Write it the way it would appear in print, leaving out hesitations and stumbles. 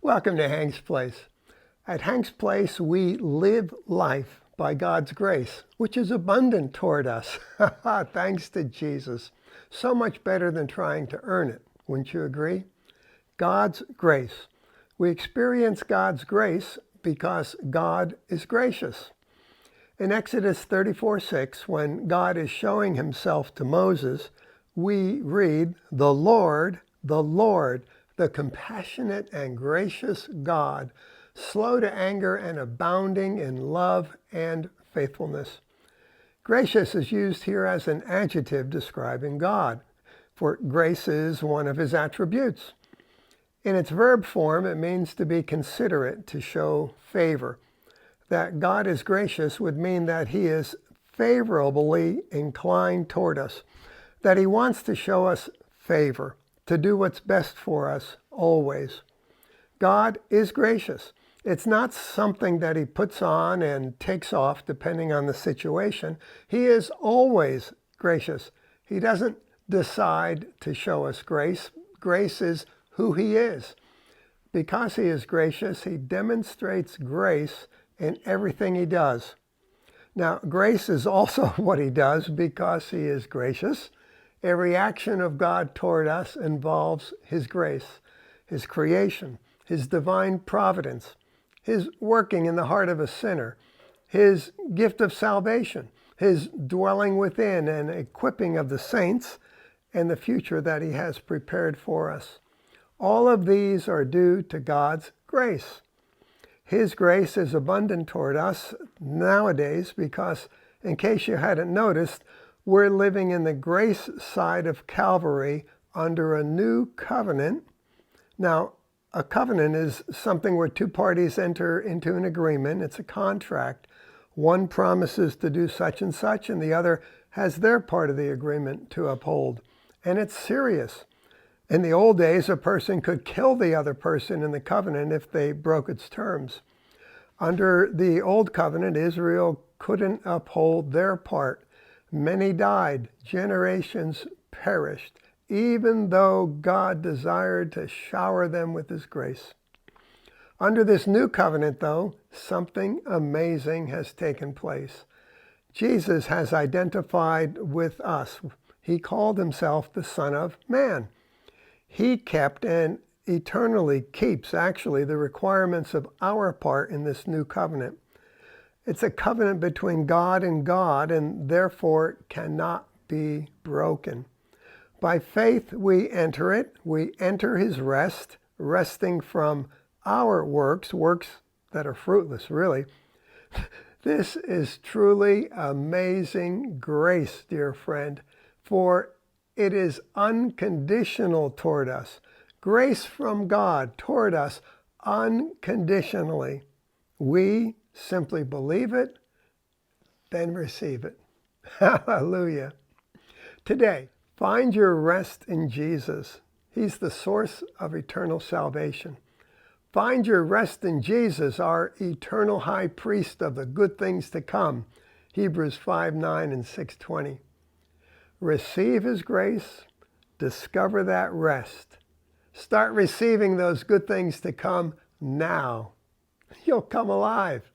Welcome to Hank's Place. At Hank's Place, we live life by God's grace, which is abundant toward us. Thanks to Jesus. So much better than trying to earn it. Wouldn't you agree? God's grace. We experience God's grace because God is gracious. In Exodus 34:6, when God is showing himself to Moses, we read, the Lord, the compassionate and gracious God, slow to anger and abounding in love and faithfulness. Gracious is used here as an adjective describing God, for grace is one of his attributes. In its verb form, it means to be considerate, to show favor. That God is gracious would mean that he is favorably inclined toward us, that he wants to show us favor, to do what's best for us always. God is gracious. It's not something that he puts on and takes off depending on the situation. He is always gracious. He doesn't decide to show us grace. Grace is who he is. Because he is gracious, he demonstrates grace in everything he does. Now, grace is also what he does because he is gracious. Every action of God toward us involves his grace, his creation, his divine providence, his working in the heart of a sinner, his gift of salvation, his dwelling within and equipping of the saints, and the future that he has prepared for us. All of these are due to God's grace. His grace is abundant toward us nowadays because, in case you hadn't noticed, we're living in the grace side of Calvary under a new covenant. Now, a covenant is something where two parties enter into an agreement. It's a contract. One promises to do such and such, and the other has their part of the agreement to uphold. And it's serious. In the old days, a person could kill the other person in the covenant if they broke its terms. Under the old covenant, Israel couldn't uphold their part. Many died, generations perished, even though God desired to shower them with his grace. Under this new covenant, though, something amazing has taken place. Jesus has identified with us. He called himself the Son of Man. He kept and eternally keeps, actually, the requirements of our part in this new covenant. It's a covenant between God and therefore cannot be broken. By faith we enter it. We enter his rest, resting from our works that are fruitless, really. This is truly amazing grace, dear friend, for it is unconditional toward us. Grace from God toward us unconditionally. We simply believe it, then receive it. Hallelujah. Today, find your rest in Jesus. He's the source of eternal salvation. Find your rest in Jesus, our eternal high priest of the good things to come. Hebrews 5:9 and 6:20. Receive his grace. Discover that rest. Start receiving those good things to come now. You'll come alive.